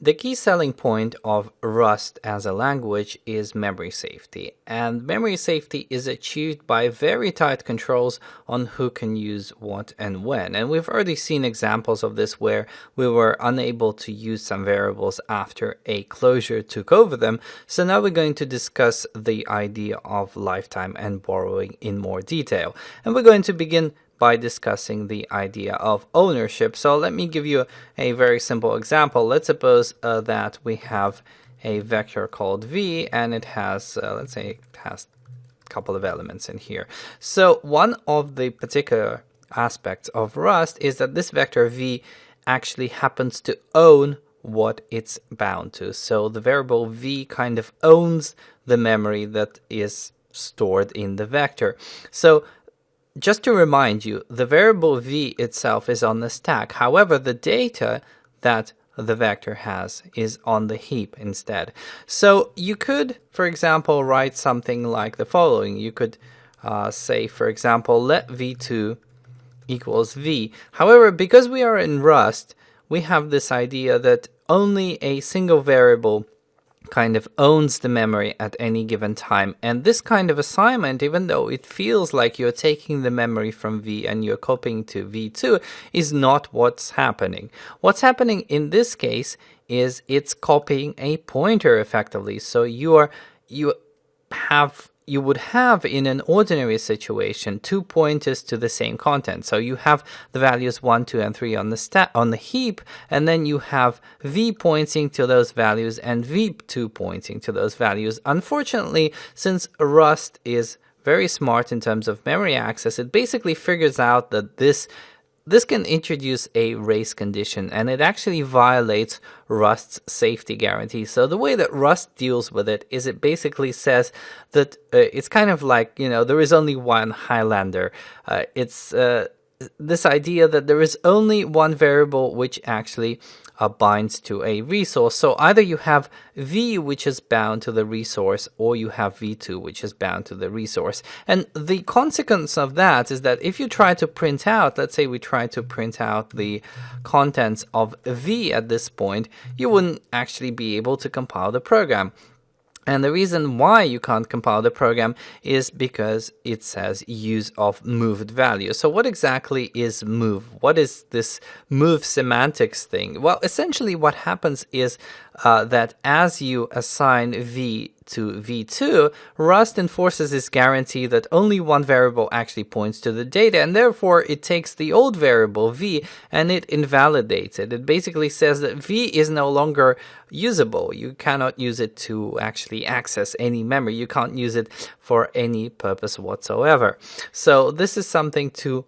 The key selling point of Rust as a language is memory safety, and memory safety is achieved by very tight controls on who can use what and when. And we've already seen examples of this where we were unable to use some variables after a closure took over them. So now we're going to discuss the idea of lifetime and borrowing in more detail. And we're going to begin by discussing the idea of ownership. So let me give you a very simple example. Let's suppose that we have a vector called v, and it has, let's say, it has a couple of elements in here. So one of the particular aspects of Rust is that this vector v actually happens to own what it's bound to. So the variable v kind of owns the memory that is stored in the vector. So just to remind you, the variable v itself is on the stack. However, the data that the vector has is on the heap instead. So you could, for example, write something like the following. You could say, for example, let v2 equals v. However, because we are in Rust, we have this idea that only a single variable kind of owns the memory at any given time. And this kind of assignment, even though it feels like you're taking the memory from v and you're copying to v2, is not what's happening. What's happening in this case is it's copying a pointer effectively. So you would have in an ordinary situation two pointers to the same content. So you have the values 1, 2, and 3 on the heap, and then you have v pointing to those values and v2 pointing to those values. Unfortunately, since Rust is very smart in terms of memory access, it basically figures out that this can introduce a race condition, and it actually violates Rust's safety guarantee. So the way that Rust deals with it is it basically says that it's kind of like, there is only one Highlander. It's this idea that there is only one variable which actually binds to a resource. So either you have v, which is bound to the resource, or you have v2, which is bound to the resource. And the consequence of that is that if you try to print out, let's say we try to print out the contents of v at this point, you wouldn't actually be able to compile the program. And the reason why you can't compile the program is because it says use of moved value. So what exactly is move? What is this move semantics thing? Well, essentially what happens is that as you assign v to v2, Rust enforces this guarantee that only one variable actually points to the data, and therefore it takes the old variable v and it invalidates it. It basically says that v is no longer usable. You cannot use it to actually access any memory. You can't use it for any purpose whatsoever. So this is something to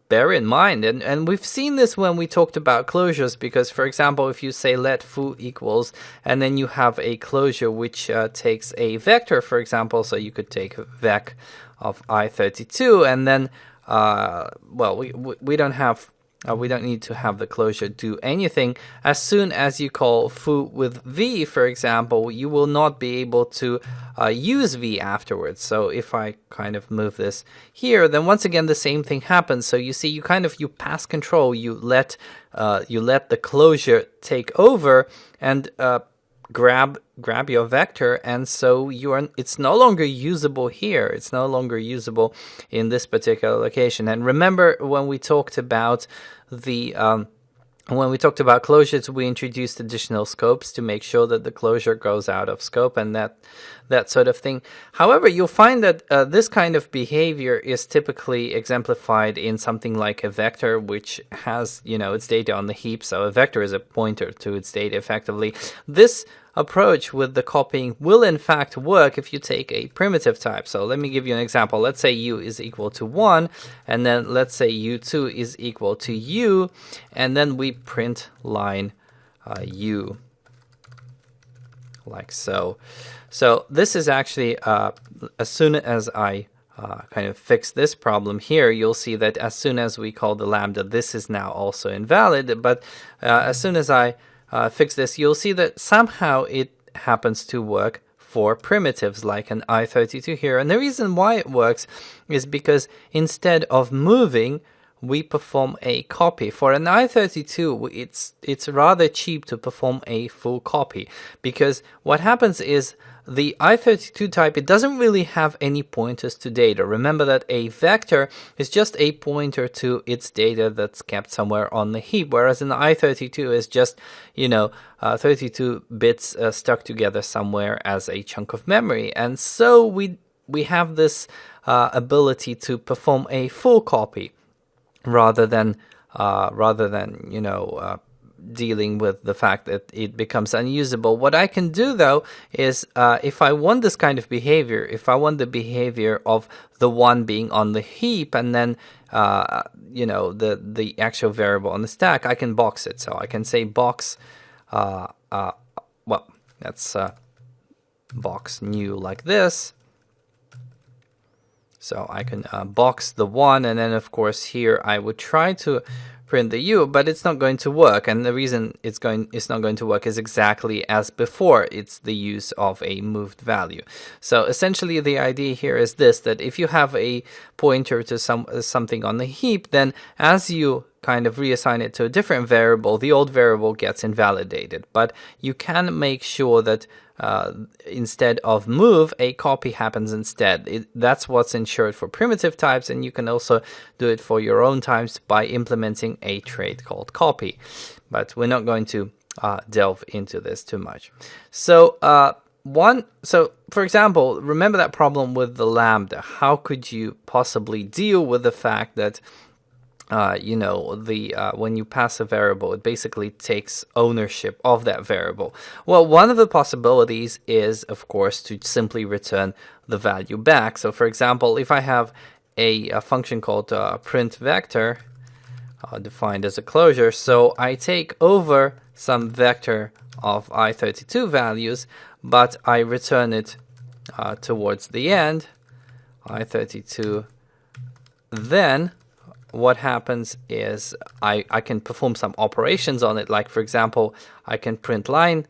bear in mind, and we've seen this when we talked about closures, because, for example, if you say let foo equals, and then you have a closure which takes a vector, for example, so you could take vec of i32, and then well, we don't have we don't need to have the closure do anything. As soon as you call foo with v, for example, you will not be able to use v afterwards. So if I kind of move this here, then once again the same thing happens. So you see, you pass control, you let the closure take over and grab your vector, and so it's no longer usable here. It's no longer usable in this particular location. And remember, when we talked about closures, we introduced additional scopes to make sure that the closure goes out of scope and that sort of thing. However, you'll find that this kind of behavior is typically exemplified in something like a vector, which has, its data on the heap. So a vector is a pointer to its data effectively. This approach with the copying will in fact work if you take a primitive type. So let me give you an example. Let's say u is equal to 1, and then let's say u2 is equal to u, and then we print line u like so. So this is actually, as soon as I kind of fix this problem here, you'll see that as soon as we call the lambda, this is now also invalid. But as soon as I fix this, you'll see that somehow it happens to work for primitives like an i32 here. And the reason why it works is because instead of moving, we perform a copy. For an I32, it's rather cheap to perform a full copy, because what happens is the I32 type, it doesn't really have any pointers to data. Remember that a vector is just a pointer to its data that's kept somewhere on the heap, whereas an I32 is just, 32 bits stuck together somewhere as a chunk of memory. And so we have this ability to perform a full copy rather than dealing with the fact that it becomes unusable. What I can do, though, is if I want this kind of behavior, if I want the behavior of the one being on the heap and then the actual variable on the stack, I can box it. So I can say box let's box new like this. So I can box the 1, and then of course here I would try to print the u, but it's not going to work. And the reason it's not going to work is exactly as before. It's the use of a moved value. So essentially the idea here is this, that if you have a pointer to something on the heap, then as you kind of reassign it to a different variable, the old variable gets invalidated. But you can make sure that instead of move, a copy happens instead. That's what's ensured for primitive types, and you can also do it for your own types by implementing a trait called copy. But we're not going to delve into this too much. So for example, remember that problem with the lambda. How could you possibly deal with the fact that when you pass a variable, it basically takes ownership of that variable? Well, one of the possibilities is, of course, to simply return the value back. So, for example, if I have a function called print vector, defined as a closure, so I take over some vector of I32 values, but I return it towards the end, I32, then what happens is I can perform some operations on it. Like, for example, I can print line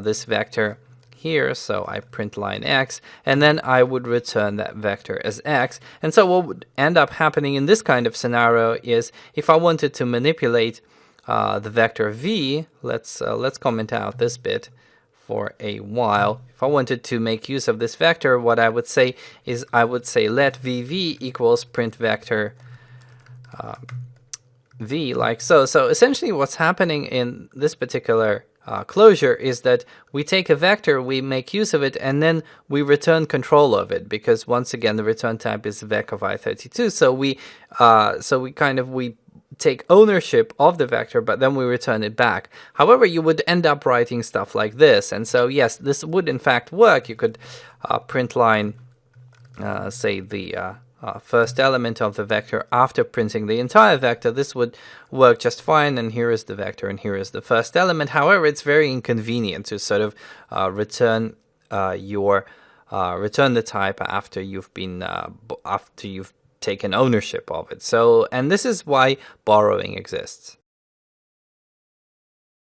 this vector here. So I print line x, and then I would return that vector as x. And so what would end up happening in this kind of scenario is, if I wanted to manipulate the vector v, let's comment out this bit for a while. If I wanted to make use of this vector, what I would say is I would say let vv equals print vector v, like so. So essentially what's happening in this particular closure is that we take a vector, we make use of it, and then we return control of it, because once again the return type is vec of I32. So we take ownership of the vector, but then we return it back. However, you would end up writing stuff like this, and so yes, this would in fact work. You could print line, say the first element of the vector after printing the entire vector. This would work just fine, and here is the vector and here is the first element. However, it's very inconvenient to sort of return the type after you've taken ownership of it. So, and this is why borrowing exists.